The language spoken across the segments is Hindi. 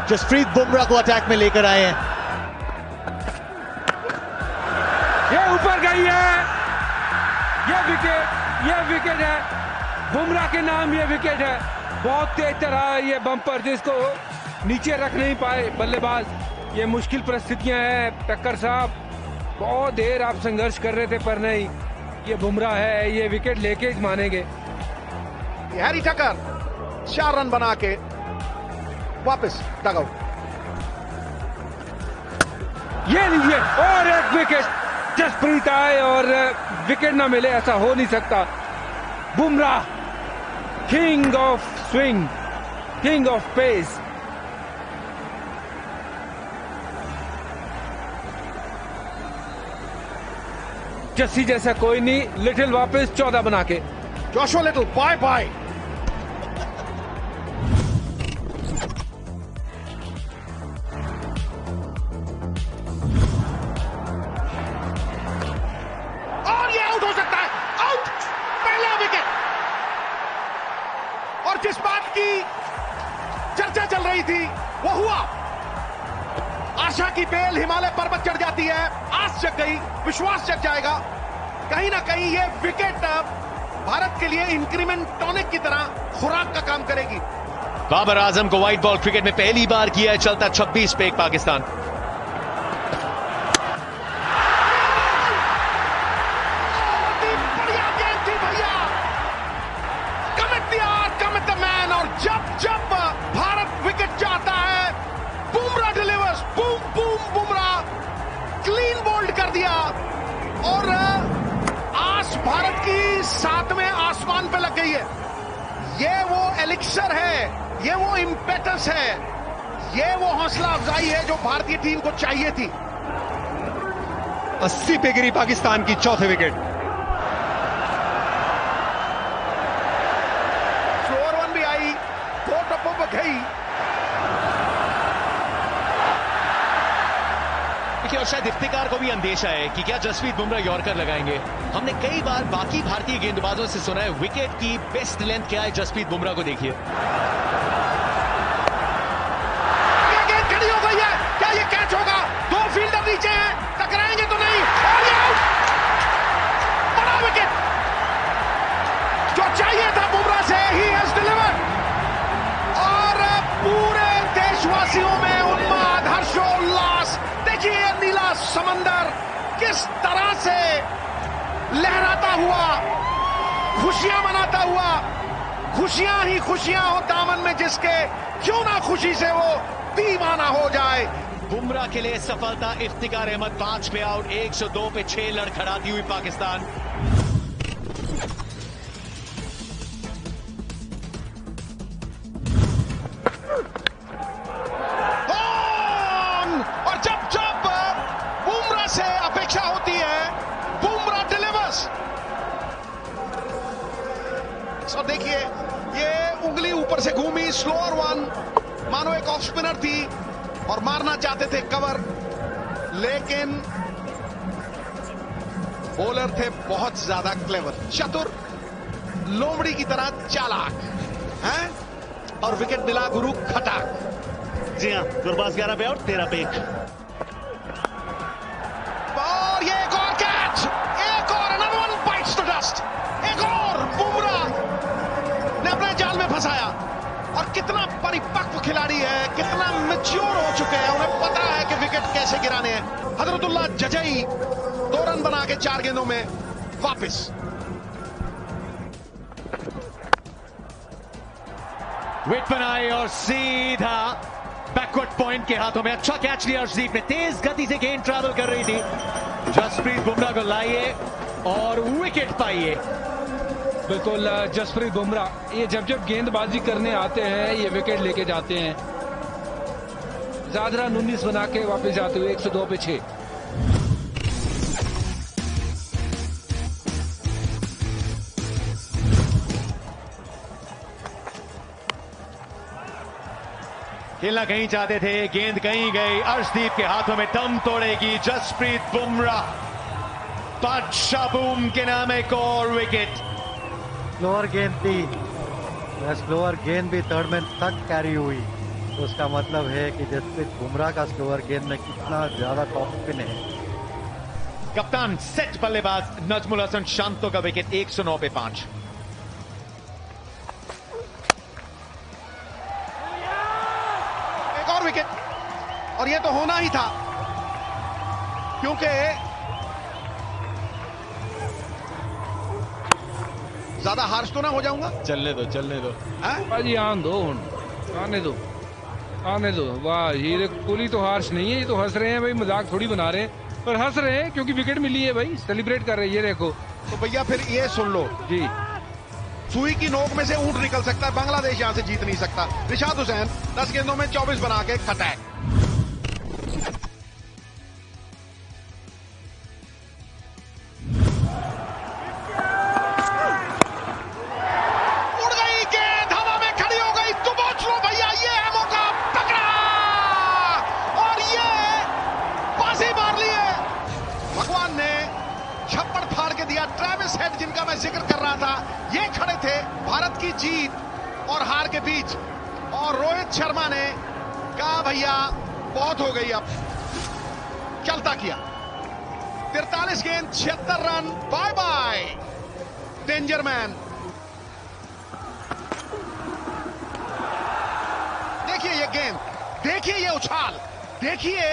जसप्रीत बुमराह को अटैक में लेकर आए हैं। ये ऊपर गई है, ये विकेट है। बुमराह के नाम ये विकेट है। बहुत तेज तरह ये बम्पर जिसको नीचे रख नहीं पाए बल्लेबाज। ये मुश्किल परिस्थितियां हैं टक्कर साहब, बहुत देर आप संघर्ष कर रहे थे पर नहीं, ये बुमराह है, ये विकेट लेके ही मानेंगे। हैरी टक्कर 4 रन बना के वापस डगआउट। ये लीजिए और एक विकेट। जसप्रीत आए और विकेट ना मिले, ऐसा हो नहीं सकता। Bumrah king of swing, king of pace. Jassi जैसा कोई नहीं। लिटिल वापस 14 बना के। Joshua Little bye bye. और ये आउट हो सकता है, आउट, पहला विकेट। और जिस बात की चर्चा चल रही थी वो हुआ। आशा की बेल हिमालय पर्वत चढ़ जाती है, आस जग गई, विश्वास जग जाएगा। कहीं ना कहीं ये विकेट भारत के लिए इंक्रीमेंट टॉनिक की तरह खुराक का काम करेगी। बाबर आजम को व्हाइट बॉल क्रिकेट में पहली बार किया है चलता 26 पे एक पाकिस्तान। बढ़िया गेंद थी भैया, कमिट द आर, कमिट द मैन। और जब जब भारत विकेट चाहता है, Bumrah delivers, boom boom Bumrah, clean bowled कर दिया। और आस भारत की 7वें आसमान पे लग गई है। ये वो एलिक्सर है, ये वो इम्पेटस है, ये वो हौसला अफजाई है जो भारतीय टीम को चाहिए थी। 80 पे गिरी पाकिस्तान की चौथे विकेट। स्लोअर वन भी आई, 2 टप्पों पर गई। और शायद इफ्तिकार को भी अंदेशा है कि क्या जसप्रीत बुमराह यॉर्कर लगाएंगे। हमने कई बार बाकी भारतीय गेंदबाजों से सुना है विकेट की बेस्ट लेंथ क्या है, जसप्रीत बुमराह को देखिए। ये गेंद खड़ी हो गई है, क्या ये कैच होगा? 2 फील्डर नीचे हैं, टकराएंगे तो नहीं। और ये आउट, बड़ा विकेट जो चाहिए था बुमराह से, ही हैज डिलीवर्ड। और पूरे देशवासियों में उन्माद, हर्षोल्लास। देखिए नीला समंदर किस तरह से लहराता हुआ, खुशियां मनाता हुआ। खुशियां ही खुशियां हो दामन में जिसके, क्यों ना खुशी से वो दीवाना हो जाए। बुमराह के लिए सफलता। इफ्तिकार अहमद 5 पे आउट, 102 पे 6 लड़खड़ाती हुई पाकिस्तान। और जब जब बुमराह से अपेक्षा होती है, बुमराह डिलीवर्स। और देखिए ये उंगली ऊपर से घूमी, स्लोअर वन, मानो एक ऑफ स्पिनर थी और मारना चाहते थे कवर, लेकिन बॉलर थे बहुत ज्यादा क्लेवर, चतुर, लोमड़ी की तरह चालाक हैं। और विकेट मिला गुरु खटाक। जी हाँ, गुरबाज 11 पे आउट, 13 पे 1। और ये एक और कैच, एक और, another one bytes the dust. एक और बुमराह ने अपने जाल में फंसाया। और कितना परिपक्व खिलाड़ी है, कितना मैच्योर हो चुके हैं, उन्हें पता है कि विकेट कैसे गिराने हैं। हजरतुल्लाह जजई 2 रन बना के 4 गेंदों में वापस। विकेट बनाई और सीधा बैकवर्ड पॉइंट के हाथों में। अच्छा कैच लिया अर्शदीप ने, तेज गति से गेंद ट्रैवल कर रही थी। जसप्रीत बुमराह को लाइए और विकेट पाइए। बिल्कुल जसप्रीत बुमराह ये जब जब गेंदबाजी करने आते हैं ये विकेट लेके जाते हैं। ज्यादा रन 19 बना के वापस जाते हुए 102 पे 6। खेलना कहीं चाहते थे, गेंद कहीं गई। अर्शदीप के हाथों में दम तोड़ेगी जसप्रीत बुमराह। बादशाह बूम के नाम एक और विकेट। स्लोअर गेंद थी, स्लोअर गेंद भी थर्ड मैन तक कैरी हुई। तो उसका मतलब है कि जसप्रीत बुमराह का स्लोअर गेंद में कितना ज्यादा टॉप स्पिन है। कप्तान सेट बल्लेबाज नजमुल हसन शांतो का विकेट 109 पे 5। एक और विकेट, और ये तो होना ही था, क्योंकि ज्यादा हार्श तो ना हो जाऊंगा। चलने दो भाजी आने दो आने दो। वाह, ये कोहली तो हार्श नहीं है, ये तो हंस रहे हैं भाई, मजाक थोड़ी बना रहे हैं, पर हंस रहे हैं क्योंकि विकेट मिली है भाई, सेलिब्रेट कर रहे हैं। ये देखो तो भैया फिर ये सुन लो जी, सुई की नोक में से ऊंट निकल सकता है, बांग्लादेश यहां से जीत नहीं सकता। रिशाद हुसैन 10 गेंदों में 24 बना के खटैक। उड़ गई गेंद, हवा में खड़ी हो गई, तो पहुंच लो भैया, ये है मौका, पकड़ा और ये बाजी मार ली है। भगवान ने छप्पड़ फाड़ के दिया। ट्रेविस हेड, जिनका मैं जिक्र कर रहा था, ये खड़े थे भारत की जीत और हार के बीच, और रोहित शर्मा ने कहा भैया बहुत हो गई, अब चलता किया। 43 गेंद 76 run, bye bye danger man. देखिए ये गेंद, देखिए ये उछाल, देखिए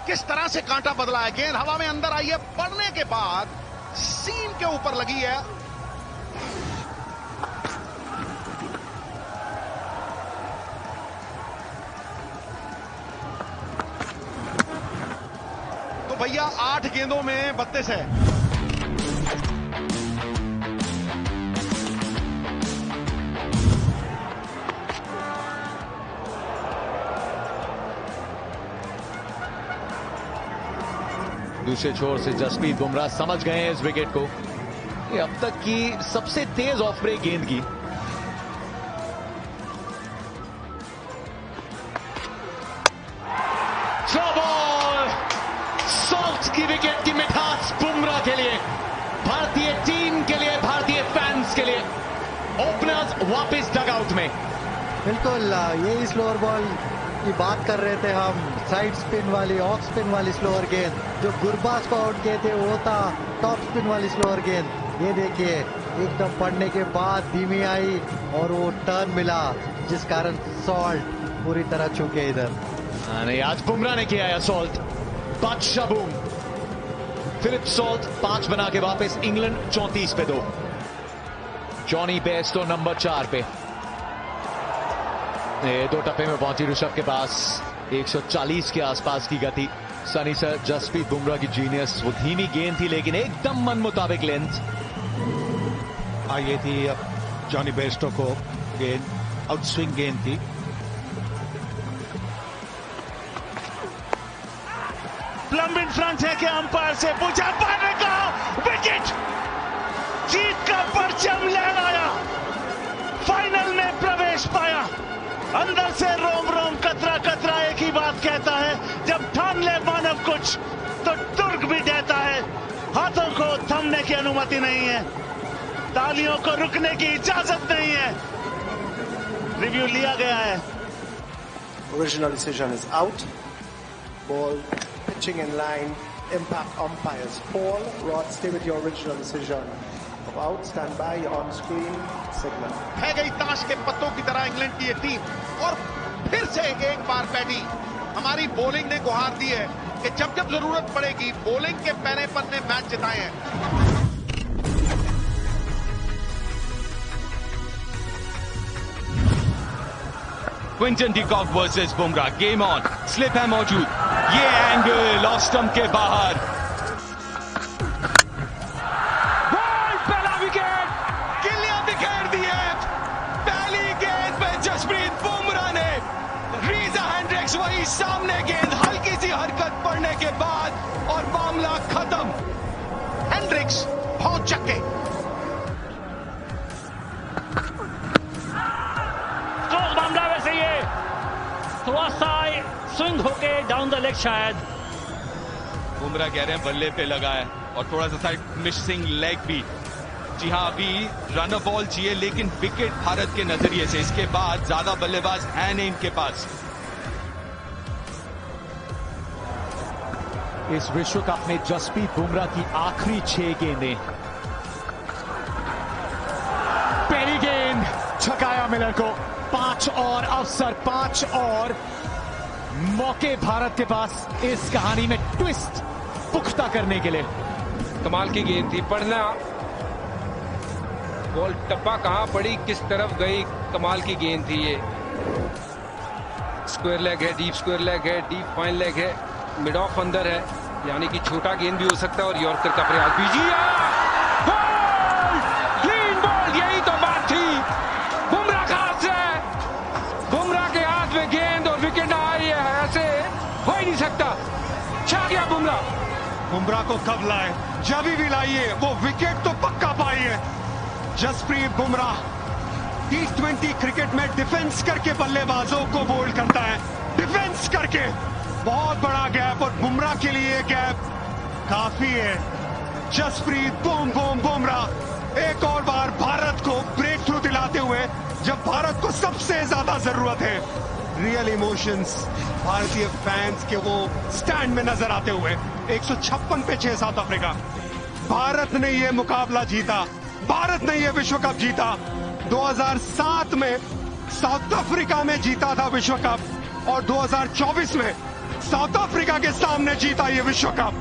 किस तरह से कांटा बदला है। गेंद हवा में अंदर आई है, पड़ने के बाद सीम के ऊपर लगी है। तो भैया 8 गेंदों में 32 है। दूसरे छोर से जसप्रीत बुमराह समझ गए हैं इस विकेट को। ये अब तक की सबसे तेज ऑफ ब्रेक गेंद की। थ्रो बॉल, सॉल्ट की विकेट की मिठास बुमराह के लिए, भारतीय टीम के लिए, भारतीय फैंस के लिए। ओपनर्स वापस डगआउट में। बिल्कुल, यही स्लोअर बॉल की बात कर रहे थे हम, साइड स्पिन वाली, ऑफ स्पिन वाली स्लोअर गेंद। जो गुरबाज को आउट किए थे वो था टॉप स्पिन वाली स्लोअर गेंद। ये देखिए, एकदम पड़ने के बाद धीमी आई और वो टर्न मिला, जिस कारण सॉल्ट पूरी तरह चुके इधर। नहीं, आज बुमराह ने किया है सॉल्ट। बादशाह बूम, फिलिप सॉल्ट 5 बना के वापस। इंग्लैंड 34 पे 2। जॉनी बेस्टो नंबर 4 पे। 2 टप्पे में पहुंची ऋषभ के पास। 140 के आसपास की गति। सनी सर, जसप्रीत बुमराह की जीनियस। वो धीमी गेंद थी लेकिन एकदम मन मुताबिक लेंथ। ये थी जॉनी बेस्टो को गेंद, आउटस्विंग गेंद थी। प्लम इन फ्रंट है कि अंपायर से पूछा, अंपायर ने कहा विकेट। जीत का परचम लहराया, फाइनल में प्रवेश पाया। अंदर से रोम रोम कतरा कतरा एक ही बात कहता है, जब ठान ले मानव कुछ तो तुर्क भी देता है। हाथों को थमने की अनुमति नहीं है, तालियों को रुकने की इजाजत नहीं है। रिव्यू लिया गया है। Original decision is out. Ball pitching in line. Impact umpires. Paul, Rod, stay with your original decision of out. Stand by. You're on screen. Signal. है गई ताश के पत्तों की तरह इंग्लैंड की ये टीम, और फिर से एक बार पैडी। हमारी बॉलिंग ने गुहार दी है कि जब जब जरूरत पड़ेगी, बॉलिंग के पैनेपन ने मैच जिताए हैं। Quinton de Kock versus Bumrah, game on. Slip है मौजूद, ये एंगल ऑफ स्टंप के बाहर। बॉल, पहला विकेट। गिल्लियां बिखेर दी है। पहली गेंद पे जसप्रीत बुमराह ने, रीजा हेंड्रिक्स वही सामने गेंद, हल्की सी हरकत पड़ने के बाद और मामला खत्म। हेंड्रिक्स बहुत चक्के। मामला वैसे ये थोड़ा सा स्विंग होके डाउन द लेग शायद। बुमराह कह रहे हैं बल्ले पे लगा है और थोड़ा सा मिसिंग लेग भी। जी हाँ, अभी रन बॉल चाहिए लेकिन विकेट भारत के नजरिए से। इसके बाद ज्यादा बल्लेबाज है नहीं इनके पास। इस विश्व कप में जसप्रीत बुमराह की आखिरी 6 गेंदें। पहली गेंद छकाया मिलर को। 5 और अवसर, 5 और मौके भारत के पास इस कहानी में ट्विस्ट पुख्ता करने के लिए। कमाल की गेंद थी, पढ़ना बॉल टप्पा कहां पड़ी, किस तरफ गई, कमाल की गेंद थी ये। स्क्वायर लेग है, डीप स्क्वायर लेग है, डीप फाइन लेग है, मिड ऑफ अंदर है, यानी कि छोटा गेंद भी हो सकता है और यॉर्कर का प्रयास भी। क्लीन बॉल, यही तो बात थी। बुमराह का हाथ से, बुमराह के हाथ में गेंद और विकेट आई है, ऐसे हो ही नहीं सकता। छा गया बुमराह। बुमराह को कब लाए, जब भी लाइए, वो विकेट तो पक्का पाई है। जसप्रीत बुमराह T20 क्रिकेट में डिफेंस करके बल्लेबाजों को बोल्ड करता है, डिफेंस करके। बहुत बड़ा गैप और बुमराह के लिए गैप काफी है। जसप्रीत बूम बूम बुमराह एक और बार भारत को ब्रेक थ्रू दिलाते हुए, जब भारत को सबसे ज्यादा जरूरत है। रियल इमोशंस भारतीय फैंस के वो स्टैंड में नजर आते हुए। 156 पे 6 साउथ अफ्रीका। भारत ने ये मुकाबला जीता, भारत ने ये विश्व कप जीता। 2007 में साउथ अफ्रीका में जीता था विश्व कप और 2024 में साउथ अफ्रीका के सामने जीता ये विश्व कप।